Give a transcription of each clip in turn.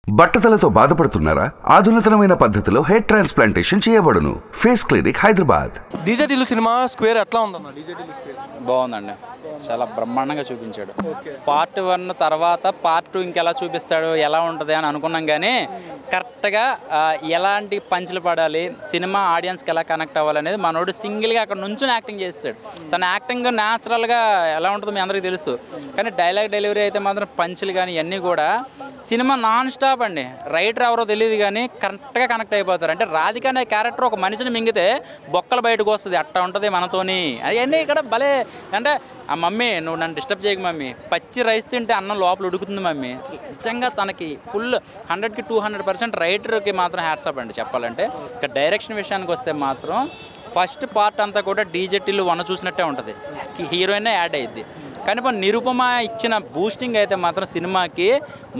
బట్టతలతో బాధపడుతున్నారా? ఆధునితనమైన పద్ధతిలో hair transplantation చేయబడును. Face clinic, Hyderabad. DJ Tillu cinema square ఎట్లా ఉందన్న? డీజే టిల్లు స్క్వేర్ బాగుందండి, చాలా బ్రహ్మాండంగా చూపించాడు. పార్ట్ 1 తర్వాత పార్ట్ 2 ఇంకెలా చూపిస్తాడు, ఎలా ఉంటుంది అని అనుకున్నాం. కానీ కరెక్ట్గా ఎలాంటి పంచులు పడాలి, సినిమా ఆడియన్స్కి ఎలా కనెక్ట్ అవ్వాలనేది మనోడు సింగిల్గా అక్కడ నుంచుని యాక్టింగ్ చేస్తాడు. తన యాక్టింగ్ న్యాచురల్గా ఎలా ఉంటుందో మీ అందరికీ తెలుసు. కానీ డైలాగ్ డెలివరీ అయితే మాత్రం పంచులు కానీ ఇవన్నీ కూడా సినిమా నాన్ స్టాప్ అండి. రైటర్ ఎవరో తెలియదు కానీ కరెక్ట్గా కనెక్ట్ అయిపోతారు. అంటే రాధిక అనే క్యారెక్టర్ ఒక మనిషిని మింగితే బొక్కలు బయటకు వస్తుంది, అట్లా ఉంటుంది మనతోని. అవన్నీ ఇక్కడ భలే. అంటే ఆ మమ్మీ, నువ్వు నన్ను డిస్టర్బ్ చేయకు మమ్మీ, పచ్చి రైస్ తింటే అన్నం లోపల ఉడుకుతుంది మమ్మీ. నిజంగా తనకి ఫుల్ 100కి 200% రైటర్కి మాత్రం హ్యాట్సాప్ అండి చెప్పాలంటే. ఇక డైరెక్షన్ విషయానికి వస్తే మాత్రం ఫస్ట్ పార్ట్ అంతా కూడా డీజే టిల్లు 1 చూసినట్టే ఉంటుంది, హీరోయిన్ యాడ్ అయ్యిద్ది. కానీ నిరుపమ ఇచ్చిన బూస్టింగ్ అయితే మాత్రం సినిమాకి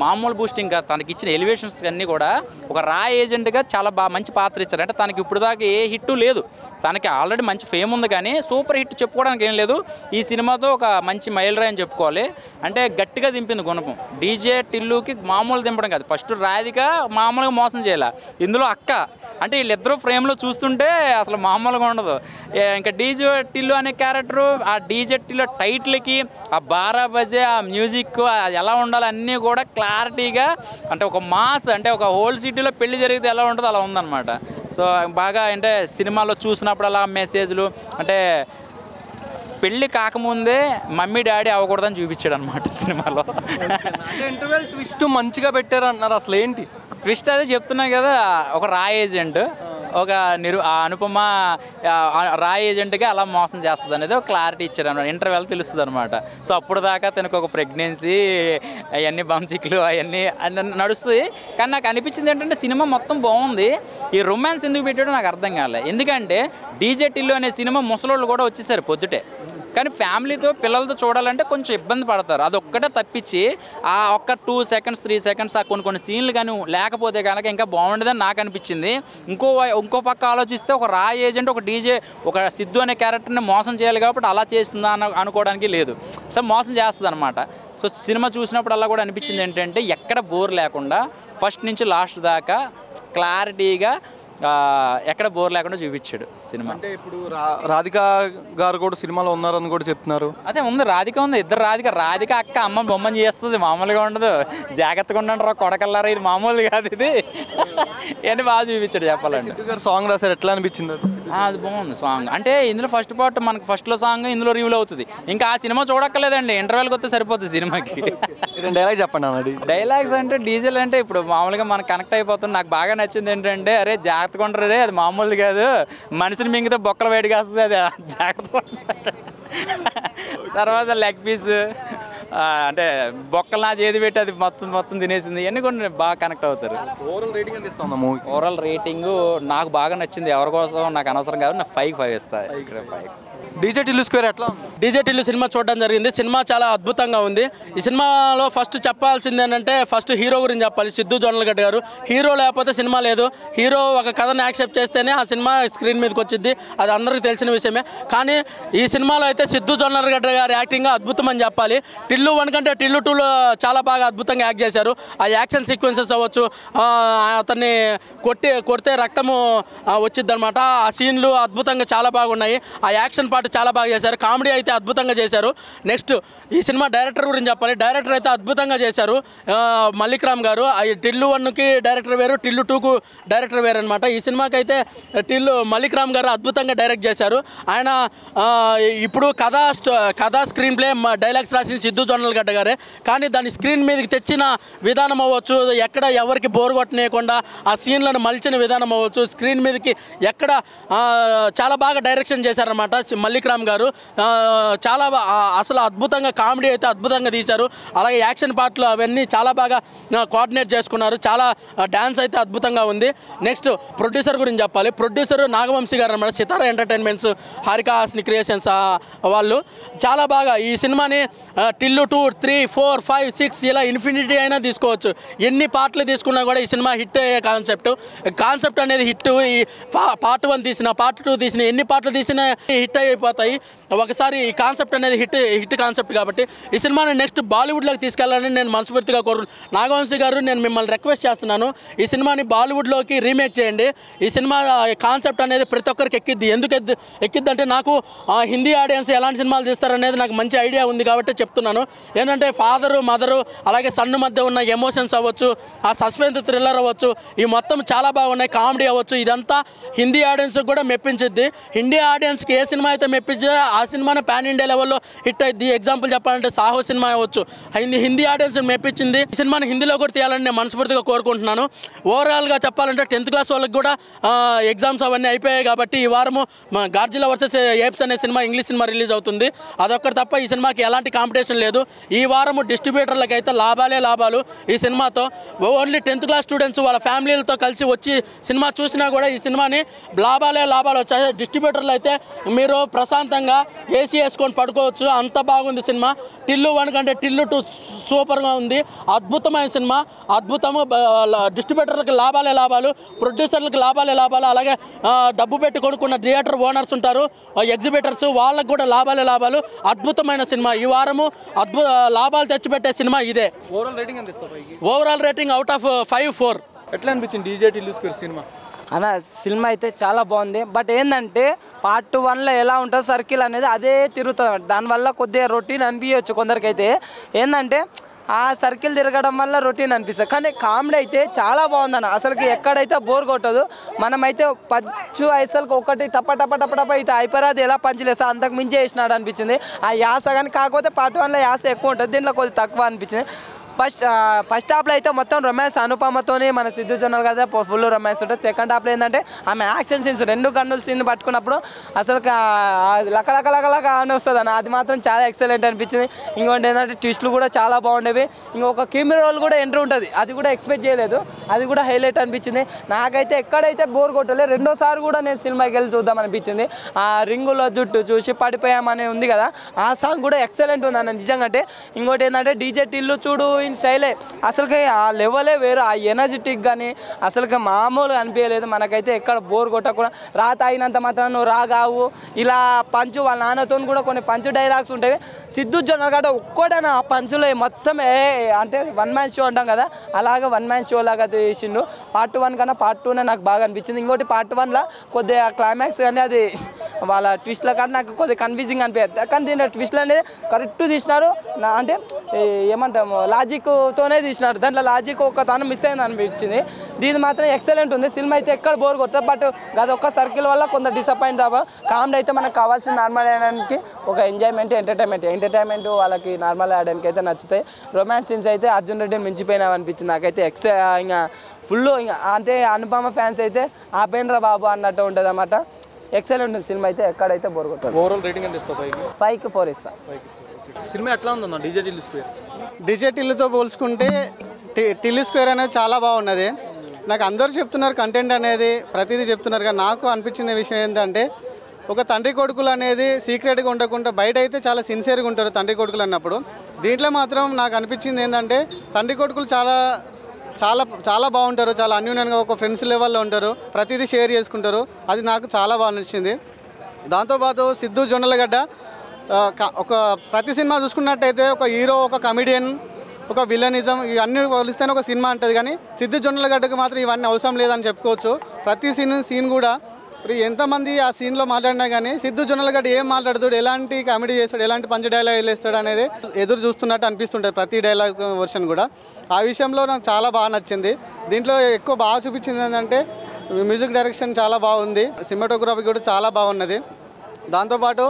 మామూలు బూస్టింగ్ కాదు. తనకి ఇచ్చిన ఎలివేషన్స్ అన్నీ కూడా ఒక రా ఏజెంట్గా చాలా మంచి పాత్ర ఇచ్చారు. అంటే తనకి ఇప్పుడు దాకా ఏ హిట్టు లేదు, తనకి ఆల్రెడీ మంచి ఫేమ్ ఉంది కానీ సూపర్ హిట్ చెప్పుకోవడానికి ఏం లేదు. ఈ సినిమాతో ఒక మంచి మైలురాయి అని చెప్పుకోవాలి. అంటే గట్టిగా దింపింది గుణపం. డీజే టిల్లుకి మామూలు దింపడం కాదు, ఫస్ట్ రాధిక మామూలుగా మోసం చేయాల, ఇందులో అక్క. అంటే వీళ్ళిద్దరూ ఫ్రేమ్లో చూస్తుంటే అసలు మామూలుగా ఉండదు. ఇంకా డీజే టిల్లు అనే క్యారెక్టరు, ఆ డీజే టిల్లు టైటిల్కి ఆ బారా బజే, ఆ మ్యూజిక్ ఎలా ఉండాలి అన్నీ కూడా క్లారిటీగా, అంటే ఒక మాస్, అంటే ఒక హోల్ సిటీలో పెళ్లి జరిగితే ఎలా ఉంటుందో అలా ఉందన్నమాట. సో బాగా అంటే సినిమాలో చూసినప్పుడు అలా మెసేజ్లు, అంటే పెళ్ళి కాకముందే మమ్మీ డాడీ అవ్వకూడదని చూపించాడు అనమాట సినిమాలో. ఇంటర్వెల్ ట్విస్ట్ మంచిగా పెట్టారు అంటున్నారు, అసలు ఏంటి ట్విస్ట్? అదే చెప్తున్నా కదా, ఒక రా ఏజెంట్, ఒక అనుపమ రా ఏజెంట్గా అలా మోసం చేస్తుంది అనేది ఒక క్లారిటీ ఇచ్చారు అనమాట. ఇంటర్వెల్ తెలుస్తుంది అనమాట. సో అప్పుడు దాకా తనకు ఒక ప్రెగ్నెన్సీ, అవన్నీ బంచిక్లు అవన్నీ నడుస్తుంది. కానీ నాకు అనిపించింది ఏంటంటే సినిమా మొత్తం బాగుంది, ఈ రొమాన్స్ ఎందుకు పెట్టాడో నాకు అర్థం కాలేదు. ఎందుకంటే డీజే టిల్లు అనే సినిమా ముసలోళ్ళు కూడా వచ్చేసారు పొద్దుటే, కానీ ఫ్యామిలీతో పిల్లలతో చూడాలంటే కొంచెం ఇబ్బంది పడతారు. అది ఒక్కటే తప్పించి ఆ ఒక్క 2 seconds 3 seconds ఆ కొన్ని సీన్లు కానీ లేకపోతే కనుక ఇంకా బాగుండేదని నాకు అనిపించింది. ఇంకో పక్క ఆలోచిస్తే ఒక రా ఏజెంట్, ఒక డీజే, ఒక సిద్ధు అనే క్యారెక్టర్ని మోసం చేయాలి కాబట్టి అలా చేస్తుందా అనుకోవడానికి లేదు. సో మోసం చేస్తుంది అనమాట. సో సినిమా చూసినప్పుడు అలా కూడా అనిపించింది ఏంటంటే ఎక్కడ బోర్ లేకుండా ఫస్ట్ నుంచి లాస్ట్ దాకా క్లారిటీగా, ఎక్కడ బోర్ లేకుండా చూపించాడు సినిమా. అంటే ఇప్పుడు రాధిక గారు కూడా సినిమాలో ఉన్నారని కూడా చెప్తున్నారు. అదే ఉంది, రాధిక ఉంది, ఇద్దరు రాధిక అక్క అమ్మ బొమ్మని చేస్తుంది, మామూలుగా ఉండదు. జాగ్రత్తగా ఉండండి రా కొడకల్లారా, ఇది మామూలు కాదు, ఇది అని బాగా చూపించాడు చెప్పాలంటే. సాంగ్ రాశారు, ఎట్లా అనిపించింది? అది బాగుంది సాంగ్. అంటే ఇందులో ఫస్ట్ పార్ట్ మనకు ఫస్ట్లో సాంగ్ ఇందులో రివ్యూల్ అవుతుంది. ఇంకా ఆ సినిమా చూడక్కర్లేదండి, ఇంటర్వెల్కి వస్తే సరిపోతుంది సినిమాకి. డైలాగ్ చెప్పండి అన్నది. డైలాగ్స్ అంటే డీజల్ అంటే ఇప్పుడు మామూలుగా మనకు కనెక్ట్ అయిపోతుంది. నాకు బాగా నచ్చింది ఏంటంటే, అరే జాగ్రత్తగా ఉండరే, అది మామూలుది కాదు, మనిషిని మింగితే బొక్కలు బయటకు వస్తుంది, అది జాగ్రత్తగా. తర్వాత లెగ్ పీస్, అంటే బొక్కలు నా చేతి పెట్టి అది మొత్తం తినేసింది, ఇవన్నీ కూడా బాగా కనెక్ట్ అవుతారు. ఓవరాల్ రేటింగ్ నాకు బాగా నచ్చింది. ఎవరి కోసం నాకు అనవసరం కాదు, నాకు 5 ఇస్తాయి. ఇక్కడ 5. డీజే టిల్లు స్క్వేర్ ఎట్లా? డీజే టిల్లు సినిమా చూడడం జరిగింది. సినిమా చాలా అద్భుతంగా ఉంది. ఈ సినిమాలో ఫస్ట్ చెప్పాల్సింది ఏంటంటే, ఫస్ట్ హీరో గురించి చెప్పాలి. సిద్ధు జొన్నలగడ్డ గారు హీరో, లేకపోతే సినిమా లేదు. హీరో ఒక కథను యాక్సెప్ట్ చేస్తేనే ఆ సినిమా స్క్రీన్ మీదకి వచ్చింది, అది అందరికీ తెలిసిన విషయమే. కానీ ఈ సినిమాలో అయితే సిద్ధు జొన్నలగడ్డ గారి యాక్టింగ్ అద్భుతం అని చెప్పాలి. టిల్లు 1 కంటే టిల్లు 2లో చాలా బాగా అద్భుతంగా యాక్ట్ చేశారు. ఆ యాక్షన్ సీక్వెన్సెస్ అవ్వచ్చు, అతన్ని కొడితే రక్తము వచ్చింది అనమాట, ఆ సీన్లు అద్భుతంగా చాలా బాగున్నాయి. ఆ యాక్షన్ పార్ట్ చాలా బాగా చేశారు. కామెడీ అయితే అద్భుతంగా చేశారు. నెక్స్ట్ ఈ సినిమా డైరెక్టర్ గురించి చెప్పాలి. డైరెక్టర్ అయితే అద్భుతంగా చేశారు, మల్లిక్ రామ్ గారు. టిల్లు 1కి డైరెక్టర్ వేరు, టిల్లు 2కు డైరెక్టర్ వేరు అనమాట. ఈ సినిమాకి అయితే మల్లిక్ రామ్ గారు అద్భుతంగా డైరెక్ట్ చేశారు. ఆయన ఇప్పుడు కథా స్క్రీన్ ప్లే డైలాగ్స్ రాసిన సిద్ధు జొన్నలగడ్డ గారే, కానీ దాన్ని స్క్రీన్ మీదకి తెచ్చిన విధానం అవ్వచ్చు, ఎక్కడ ఎవరికి బోర్ కొట్టనేయకుండా ఆ సీన్లను మలిచిన విధానం అవ్వచ్చు, స్క్రీన్ మీదకి ఎక్కడ చాలా బాగా డైరెక్షన్ చేశారనమాట మల్లిక్ రామ్ గారు. చాలా అసలు అద్భుతంగా కామెడీ అయితే అద్భుతంగా తీశారు. అలాగే యాక్షన్ పార్ట్లు అవన్నీ చాలా బాగా కోఆర్డినేట్ చేసుకున్నారు. చాలా డ్యాన్స్ అయితే అద్భుతంగా ఉంది. నెక్స్ట్ ప్రొడ్యూసర్ గురించి చెప్పాలి. ప్రొడ్యూసర్ నాగవంశీ గారు అన్నమాట, సితారా ఎంటర్టైన్మెంట్స్, హారికా హాసిని క్రియేషన్స్ వాళ్ళు చాలా బాగా ఈ సినిమాని టిల్లు 2, 3, 4, 5, 6 ఇలా ఇన్ఫినిటీ అయినా తీసుకోవచ్చు. ఎన్ని పార్ట్లు తీసుకున్నా కూడా ఈ సినిమా హిట్ అయ్యే కాన్సెప్ట్ అనేది హిట్. ఈ పార్ట్ 1 తీసిన, పార్ట్ 2 తీసిన, ఎన్ని పార్ట్లు తీసినా హిట్ అయిపోతుంది. అయిపోతాయి. ఒకసారి ఈ కాన్సెప్ట్ అనేది హిట్ కాన్సెప్ట్ కాబట్టి ఈ సినిమాని నెక్స్ట్ బాలీవుడ్లోకి తీసుకెళ్లాలని నేను మనస్ఫూర్తిగా నాగవంశీ గారు నేను మిమ్మల్ని రిక్వెస్ట్ చేస్తున్నాను. ఈ సినిమాని బాలీవుడ్లోకి రీమేక్ చేయండి. ఈ సినిమా కాన్సెప్ట్ అనేది ప్రతి ఒక్కరికి ఎక్కిద్ది. ఎందుకు ఎక్కిద్దంటే నాకు హిందీ ఆడియన్స్ ఎలాంటి సినిమాలు తీస్తారనేది నాకు మంచి ఐడియా ఉంది కాబట్టి చెప్తున్నాను. ఏంటంటే ఫాదరు మదరు అలాగే సన్ను మధ్య ఉన్న ఎమోషన్స్ అవ్వచ్చు, ఆ సస్పెన్స్ థ్రిల్లర్ అవ్వచ్చు, ఈ మొత్తం చాలా బాగున్నాయి. కామెడీ అవ్వచ్చు, ఇదంతా హిందీ ఆడియన్స్కి కూడా మెప్పించిద్ది. హిందీ ఆడియన్స్కి ఏ సినిమా అయితే మెప్పించిందో ఆ సినిమానే పాన్ ఇండియా లెవెల్లో హిట్ అయింది. ఎగ్జాంపుల్ చెప్పాలంటే సాహో సినిమా అవ్వచ్చు, హిందీ ఆడియన్స్ మెప్పించింది. ఈ సినిమాని హిందీలో కూడా తీయాలని నేను మనస్ఫూర్తిగా కోరుకుంటున్నాను. ఓవరాల్గా చెప్పాలంటే 10th క్లాస్ వాళ్ళకి కూడా ఎగ్జామ్స్ అవన్నీ అయిపోయాయి కాబట్టి ఈ వారము గాడ్జిల్లా వర్సెస్ ఏప్స్ అనే సినిమా ఇంగ్లీష్ సినిమా రిలీజ్ అవుతుంది. అదొక్కటి తప్ప ఈ సినిమాకి ఎలాంటి కాంపిటీషన్ లేదు. ఈ వారము డిస్ట్రిబ్యూటర్లకు అయితే లాభాలు ఈ సినిమాతో. ఓన్లీ 10th క్లాస్ స్టూడెంట్స్ వాళ్ళ ఫ్యామిలీలతో కలిసి వచ్చి సినిమా చూసినా కూడా ఈ సినిమాని లాభాలు వచ్చాయి. డిస్ట్రిబ్యూటర్లు అయితే మీరు ప్రశాంతంగా ఏసీ వేసుకొని పడుకోవచ్చు, అంత బాగుంది సినిమా. టిల్లు 1 కంటే టిల్లు 2 సూపర్గా ఉంది. అద్భుతమైన సినిమా, అద్భుతము. డిస్ట్రిబ్యూటర్లకు లాభాలు, ప్రొడ్యూసర్లకు లాభాలు. అలాగే డబ్బు పెట్టి కొనుక్కున్న థియేటర్ ఓనర్స్ ఉంటారు, ఎగ్జిబిటర్స్, వాళ్ళకు కూడా లాభాలు. అద్భుతమైన సినిమా. ఈ వారము లాభాలు తెచ్చిపెట్టే సినిమా ఇదే. Overall rating out of 5 4. ఎట్లా అనిపించింది డీజే టిల్లు స్క్వేర్ సినిమా? అన్న సినిమా అయితే చాలా బాగుంది. బట్ ఏంటంటే పార్ట్ 1లో ఎలా ఉంటుంది సర్కిల్ అనేది అదే తిరుగుతుంది. దానివల్ల కొద్దిగా రొటీన్ అనిపించవచ్చు కొందరికైతే. ఏంటంటే ఆ సర్కిల్ తిరగడం వల్ల రొటీన్ అనిపిస్తుంది. కానీ కామెడీ అయితే చాలా బాగుందన్న. అసలుకి ఎక్కడైతే బోర్ కొట్టదు. మనమైతే పంచు అసలుకి ఒకటి టప్ప ఇటు అయిపోరాది ఎలా పంచులేస్తా అంతకు మించి వేసినాడు అనిపించింది ఆ యాస. కానీ కాకపోతే పార్ట్ 1లో యాస ఎక్కువ ఉంటుంది, దీంట్లో కొద్దిగా తక్కువ అనిపించింది. ఫస్ట్ హాఫ్లో అయితే మొత్తం రొమాన్స్ అనుపమతోనే మన సిద్ధు జొన్నలు కదా ఫుల్ రొమాన్స్ ఉంటుంది. సెకండ్ హాఫ్లో ఏంటంటే ఆమె యాక్షన్ సీన్స్ 2 గన్నుల సీన్ పట్టుకున్నప్పుడు అసలు లక అని వస్తుంది అన్న. అది మాత్రం చాలా ఎక్సలెంట్ అనిపించింది. ఇంకోటి ఏంటంటే ట్విస్ట్లు కూడా చాలా బాగుండేవి. ఇంకొక కెమెరా రోల్ కూడా ఎంట్రీ ఉంటుంది, అది కూడా ఎక్స్పెక్ట్ చేయలేదు, అది కూడా హైలైట్ అనిపించింది. నాకైతే ఎక్కడైతే బోర్ కొట్టలేదు. రెండోసారి కూడా నేను సినిమాకి వెళ్ళి చూద్దాం అనిపించింది. ఆ రింగులో జుట్టు చూసి పడిపోయామని ఉంది కదా, ఆ సాంగ్ కూడా ఎక్సలెంట్ ఉంది అన్న నిజంగా. అంటే ఇంకోటి ఏంటంటే డీజే టిల్లు చూడు స్టైలే అసలుకి ఆ లెవెలే వేరు. ఆ ఎనర్జెటిక్ కానీ అసలుకి మామూలుగా అనిపించలేదు. మనకైతే ఎక్కడ బోర్ కొట్టకుండా తాగినంత మాత్రం నువ్వు రాగావు ఇలా పంచు వాళ్ళ నాన్నతో కూడా కొన్ని పంచు డైలాగ్స్ ఉంటాయి. సిద్ధు జొన్నలగడ్డ ఒక్కడైనా ఆ పంచులో మొత్తం అంటే 1 మ్యాన్ షో అంటాం కదా, అలాగే 1 మ్యాన్ షో లాగా తీసిండు. పార్ట్ 1 కన్నా పార్ట్ 2నే నాకు బాగా అనిపించింది. ఇంకోటి పార్ట్ 1లో కొద్దిగా క్లైమాక్స్ కానీ అది వాళ్ళ ట్విస్ట్లో కానీ నాకు కొద్దిగా కన్ఫ్యూజింగ్ అనిపించదు. కానీ దీంట్లో ట్విస్ట్లు అనేది కరెక్ట్ తీసినారు. అంటే ఏమంటాము లాజిక్తోనే తీసినారు. దాంట్లో లాజిక్ ఒక తను మిస్ అయింది అనిపించింది. దీని మాత్రం ఎక్సలెంట్ ఉంది. సినిమా అయితే ఎక్కడ బోర్ కొట్టదు. బట్ అది ఒక్క సర్కిల్ వల్ల కొంత డిసప్పాయింట్ అవ్వ. కామెడీ అయితే మనకు కావాల్సిన నార్మల్ అయ్యడానికి ఒక ఎంజాయ్మెంట్ ఎంటర్టైన్మెంట్ వాళ్ళకి నార్మల్ ఆడడానికి అయితే నచ్చుతాయి. రొమాన్స్ సీన్స్ అయితే అర్జున్ రెడ్డి మించిపోయినావు అనిపించింది నాకైతే. ఇంకా ఫుల్ ఇంకా అంటే అనుపమ ఫ్యాన్స్ అయితే ఆపేంద్ర బాబు అన్నట్టు ఉంటుంది అన్నమాట. ఎక్సలెంట్ ఉంటుంది సినిమా అయితే ఎక్కడైతే బోర్ కొట్టదు. ఓవరాల్ రేటింగ్ ఎంత ఇస్తావు? 5కి 4 ఇస్తా. సినిమా ఎట్లా ఉందన్న డీజే టిల్లు స్క్వేర్? డీజే టిల్లుతో పోల్చుకుంటే టిల్లు స్క్వేర్ అనేది చాలా బాగున్నది. నాకు అందరూ చెప్తున్నారు కంటెంట్ అనేది ప్రతిదీ చెప్తున్నారు. కానీ నాకు అనిపించిన విషయం ఏంటంటే ఒక తండ్రి కొడుకులు అనేది సీక్రెట్గా ఉండకుండా బయట అయితే చాలా సిన్సియర్గా ఉంటారు తండ్రి కొడుకులు అన్నప్పుడు. దీంట్లో మాత్రం నాకు అనిపించింది ఏంటంటే తండ్రి కొడుకులు చాలా చాలా చాలా బాగుంటారు. చాలా అన్యూన్యంగా ఒక ఫ్రెండ్స్ లెవెల్లో ఉంటారు, ప్రతిదీ షేర్ చేసుకుంటారు. అది నాకు చాలా బాగా నచ్చింది. దాంతోపాటు సిద్ధు జొన్నలగడ్డ ఒక ప్రతి సినిమా చూసుకున్నట్టయితే ఒక హీరో, ఒక కమెడియన్, ఒక విలనిజం ఇవన్నీ పోలిస్తేనే ఒక సినిమా ఉంటుంది. కానీ సిద్ధు జొన్నలగడ్డకు మాత్రం ఇవన్నీ అవసరం లేదని చెప్పుకోవచ్చు. ప్రతి సీన్ కూడా ఇప్పుడు ఎంతమంది ఆ సీన్లో మాట్లాడినా కానీ సిద్ధు జొన్నలగడ్డ ఏం మాట్లాడుతాడు, ఎలాంటి కామెడీ చేస్తాడు, ఎలాంటి పంచ డైలాగ్ వేస్తాడు అనేది ఎదురు చూస్తున్నట్టు అనిపిస్తుంటుంది ప్రతి డైలాగ్ వర్షన్ కూడా. ఆ విషయంలో నాకు చాలా బాగా నచ్చింది. దీంట్లో ఎక్కువ బాగా చూపించింది ఏంటంటే మ్యూజిక్ డైరెక్షన్ చాలా బాగుంది, సినిమాటోగ్రఫీ కూడా చాలా బాగున్నది. దాంతోపాటు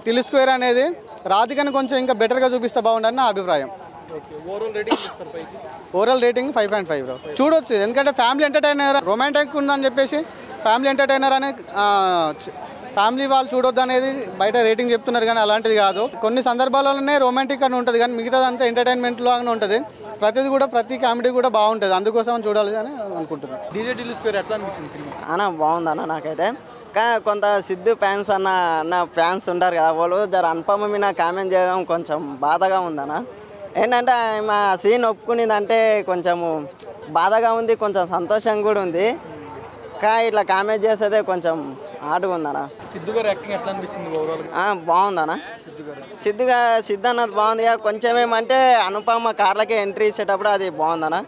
టిల్లు స్క్వేర్ అనేది రాధికని కొంచెం ఇంకా బెటర్గా చూపిస్తే బాగుండని నా అభిప్రాయం. ఓవరాల్ రేటింగ్ 5.5 చూడొచ్చు. ఎందుకంటే ఫ్యామిలీ ఎంటర్టైనర్, రొమాంటిక్ ఉందని చెప్పేసి ఫ్యామిలీ ఎంటర్టైనర్ అనే ఫ్యామిలీ వాళ్ళు చూడొద్దు అనేది బయట రేటింగ్ చెప్తున్నారు. కానీ అలాంటిది కాదు. కొన్ని సందర్భాల్లోనే రొమాంటిక్ అని ఉంటుంది, కానీ మిగతాదంతా ఎంటర్టైన్మెంట్ లాగానే ఉంటుంది. ప్రతిది కూడా ప్రతి కామెడీ కూడా బాగుంటుంది, అందుకోసం చూడాలి అని అనుకుంటున్నాను. డీజే టిల్లు స్క్వేర్ ఎట్లా అనిపించింది సినిమా? అన్న బాగుందన్న నాకైతే. కానీ కొంత సిద్ధు ఫ్యాన్స్ అన్న ఫ్యాన్స్ ఉంటారు కదా, వాళ్ళు జర అనుపమ మీద కామెంట్ చేయడం కొంచెం బాధగా ఉందన్న. ఏంటంటే మా సీన్ ఒప్పుకునేదంటే కొంచెము బాధగా ఉంది, కొంచెం సంతోషంగా కూడా ఉంది. కానీ ఇట్లా కామెంట్ చేసేదే కొంచెం హార్డ్గా ఉందనా. సిద్ధు గారి యాక్టింగ్ ఎట్లా అనిపించింది ఓవరాల్గా? బాగుందనా. సిద్ధు అన్నది బాగుంది. కొంచెం ఏమంటే అనుపమ కార్లకే ఎంట్రీ ఇచ్చేటప్పుడు అది బాగుందనా.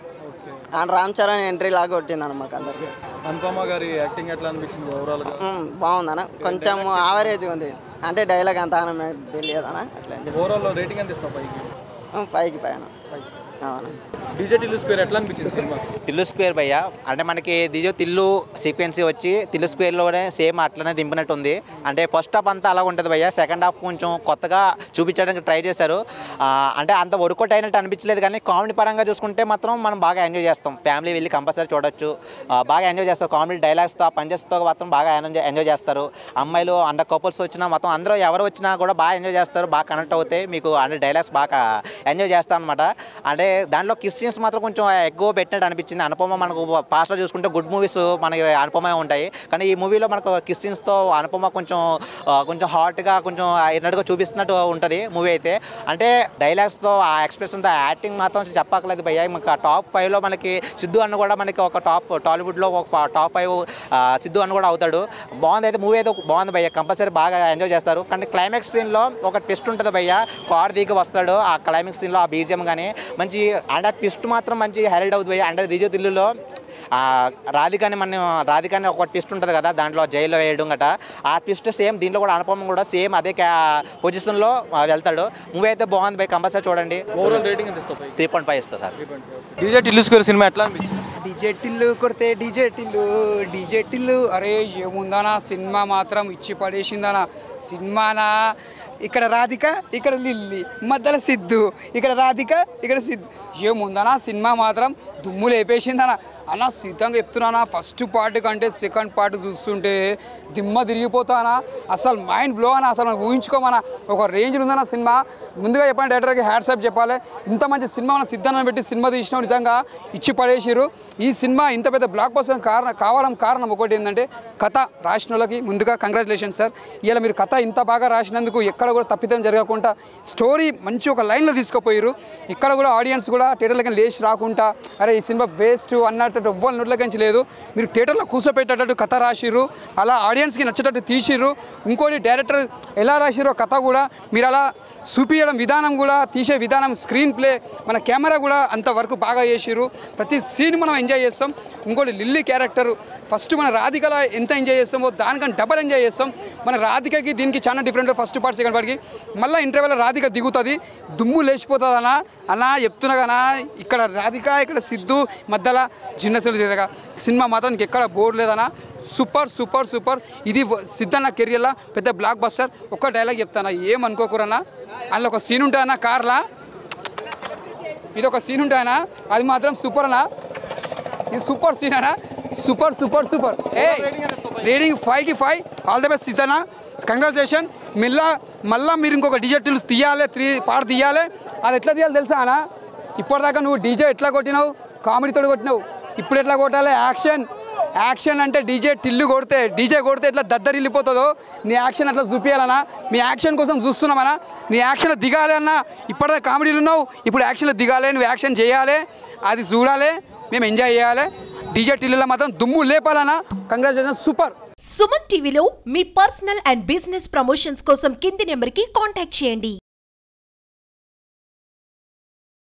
రామ్ చరణ్ ఎంట్రీ లాగా కొట్టిందన్న మాకు అందరికి. అనుపమ గారి యాక్టింగ్ ఎట్లా అనిపించింది ఓవరాల్గా? బాగుందనా. కొంచెం యావరేజ్గా ఉంది, అంటే డైలాగ్ అంత తెలియదనా. అట్లా ఓవరాల్ రేటింగ్ ఎంత ఇస్తావు? పైకి పైన. డీజే టిల్లు స్క్వేర్ ఎట్లా అనిపించింది సినిమా? టిల్లు స్క్వేర్ భయ్య అంటే మనకి తిల్లు సీక్వెన్సీ వచ్చి టిల్లు స్క్వేర్లోనే సేమ్ అట్లనే దింపినట్టు ఉంది. అంటే ఫస్ట్ హాఫ్ అంతా అలా ఉంటుంది భయ్య, సెకండ్ హాఫ్ కొంచెం కొత్తగా చూపించడానికి ట్రై చేశారు. అంటే అంత వర్కౌట్ అయినట్టు అనిపించలేదు, కానీ కామెడీ పరంగా చూసుకుంటే మాత్రం మనం బాగా ఎంజాయ్ చేస్తాం. ఫ్యామిలీ వెళ్ళి కంపల్సరీ చూడొచ్చు, బాగా ఎంజాయ్ చేస్తారు. కామెడీ డైలాగ్స్తో పంచెస్తో మాత్రం బాగా ఎంజాయ్ చేస్తారు. అమ్మాయిలు అండర్ కపుల్స్ వచ్చినా మొత్తం అందరూ ఎవరు వచ్చినా కూడా బాగా ఎంజాయ్ చేస్తారు, బాగా కనెక్ట్ అవుతాయి. మీకు అంటే డైలాగ్స్ బాగా ఎంజాయ్ చేస్తాం అనమాట. అంటే దాంట్లో కిస్ సీన్స్ మాత్రం కొంచెం ఎక్కువ పెట్టినట్టు అనిపించింది. అనుపమ మనకు పాస్ట్లో చూసుకుంటే గుడ్ మూవీస్ మనకి అనుపమ ఉంటాయి, కానీ ఈ మూవీలో మనకు కిస్ సీన్స్తో అనుపమ కొంచెం హాట్గా కొంచెం ఎన్నట్టుగా చూపిస్తున్నట్టు ఉంటుంది మూవీ అయితే. అంటే డైలాగ్స్తో ఆ ఎక్స్ప్రెషన్తో యాక్టింగ్ మాత్రం చెప్పక్కర్లేదు భయ్య. మనకు టాప్ 5లో మనకి సిద్ధు అన్న కూడా మనకి ఒక టాలీవుడ్లో ఒక టాప్ 5 సిద్ధు అన్న కూడా అవుతాడు. బాగుంది అయితే మూవీ అయితే బాగుంది భయ్య, కంపల్సరీ బాగా ఎంజాయ్ చేస్తారు. కానీ క్లైమాక్స్ సీన్లో ఒక ట్విస్ట్ ఉంటుంది భయ్య, కార్ దిగి వస్తాడు. ఆ క్లైమాక్స్ సీన్లో ఆ బీజిఎం కానీ మంచి, అండ్ ఆ ట్విస్ట్ మాత్రం మంచి హైలైట్ అవుతుంది భయ్య. అంటే డీజే టిల్లులో రాధికాని ఒక ట్విస్ట్ ఉంటుంది కదా, దాంట్లో జైల్లో వేయడం గట, ఆ ట్విస్ట్ సేమ్ దీంట్లో కూడా అనుపమ కూడా సేమ్ అదే పొజిషన్లో వెళ్తాడు. మూవీ అయితే బాగుంది భయ్, కంపల్సరీ చూడండి. 3.5 ఇస్తా sir. DJ Tillu square cinema ఎట్లా అనిపించింది? డీజే టిల్లు కొడితే డీజే టిల్లు అరే ఏముందనా, సినిమా మాత్రం ఇచ్చి పడేసిందనా. సినిమానా ఇక్కడ రాధిక, ఇక్కడ లిల్లీ, మధ్యలో సిద్ధు, ఇక్కడ రాధిక, ఇక్కడ సిద్ధు, ఏముందనా సినిమా మాత్రం దుమ్ము లేపేసిందనా. అన్న సిద్ధంగా చెప్తున్నానా, ఫస్ట్ పార్ట్ కంటే సెకండ్ పార్ట్ చూస్తుంటే దిమ్మ తిరిగిపోతానా. అసలు మైండ్ బ్లో అన్న, అసలు మనం ఊహించుకోమన్నా, ఒక రేంజ్లో ఉందన్న సినిమా. ముందుగా చెప్పండి డైరెక్టర్కి హ్యాట్సాప్ చెప్పాలి. ఇంత మంచి సినిమా మన సిద్ధాన్ని పెట్టి సినిమా తీసినాం, నిజంగా ఇచ్చి పడేసిరు. ఈ సినిమా ఇంత పెద్ద బ్లాక్ బస్టర్ కారణం ఒకటి ఏంటంటే కథ రాసిన వాళ్ళకి ముందుగా కంగ్రాచులేషన్ సార్. ఇలా మీరు కథ ఇంత బాగా రాసినందుకు ఎక్కడ కూడా తప్పిదం జరగకుండా స్టోరీ మంచి ఒక లైన్లో తీసుకుపోయారు. ఇక్కడ కూడా ఆడియన్స్ కూడా థియేటర్లకి లేచి రాకుండా అరే ఈ సినిమా వేస్ట్ అన్నట్టు ఎవ్వరు నోట్లకించి లేదు. మీరు థియేటర్లో కూర్చోపెట్టేటట్టు కథ రాసిర్రు, అలా ఆడియన్స్కి నచ్చేటట్టు తీసిర్రు. ఇంకోటి డైరెక్టర్ ఎలా రాసిరో కథ కూడా మీరు అలా చూపించడం విధానం కూడా, తీసే విధానం, స్క్రీన్ ప్లే, మన కెమెరా కూడా అంతవరకు బాగా చేసిర్రు. ప్రతి సీన్ మనం ఎంజాయ్ చేస్తాం. ఇంకోటి లిల్లీ క్యారెక్టర్ ఫస్ట్ మన రాధికలా ఎంత ఎంజాయ్ చేస్తామో దానికన్నా డబల్ ఎంజాయ్ చేస్తాం. మన రాధికకి దీనికి చాలా డిఫరెంట్, ఫస్ట్ పార్ట్ సెకండ్ పార్ట్కి. మళ్ళీ ఇంటర్వెల్ రాధిక దిగుతుంది, దుమ్ము లేచిపోతుంది అన్నా చెప్తున్నా కదా. ఇక్కడ రాధిక, ఇక్కడ సిద్ధు, మధ్యలో జిన్నసులు తిరగా సినిమా మాత్రం ఎక్కడ బోర్ లేదన్నా. Super super super. ఇది సిద్ధన్న కెరియర్లో పెద్ద బ్లాక్ బస్టర్. ఒక్క డైలాగ్ చెప్తానా, ఏమనుకోకూరన్నా. అందులో ఒక సీన్ ఉంటాయన్నా కార్లా, ఇది ఒక సీన్ ఉంటాయన్నా, అది మాత్రం సూపర్ అన్నా. ఇది సూపర్ సీన్ అన్నా, సూపర్ సూపర్ సూపర్. రేటింగ్ 5కి 5. ఆల్ ద బెస్ట్ సీజనా, కంగ్రాచులేషన్. మళ్ళా మీరు ఇంకొక డీజే టిల్లు తీయాలి, 3 పార్ట్ తీయాలి. అది ఎట్లా తీయాలి తెలుసా అన్న? ఇప్పటిదాకా నువ్వు డీజే ఎట్లా కొట్టినావు, కామెడీతో కొట్టినావు. ఇప్పుడు ఎట్లా కొట్టాలి, యాక్షన్ అంటే డీజే కొడితే ఎట్లా దద్దరిల్లిపోతుందో నీ యాక్షన్ అట్లా చూపించాలన్నా. మీ యాక్షన్ కోసం చూస్తున్నామన్నా, నీ యాక్షన్లో దిగాలి అన్న. ఇప్పటిదాకా కామెడీలు ఉన్నావు, ఇప్పుడు యాక్షన్లో దిగాలి, నువ్వు యాక్షన్ చేయాలి, అది చూడాలి, మేము ఎంజాయ్ చేయాలి. డీజే టిల్లులో మాత్రం దుమ్ము లేపాలన్నా. Congratulation, super. సుమన్ టీవీలో మీ పర్సనల్ అండ్ బిజినెస్ ప్రమోషన్స్ కోసం కింది నెంబర్కి కాంటాక్ట్ చేయండి.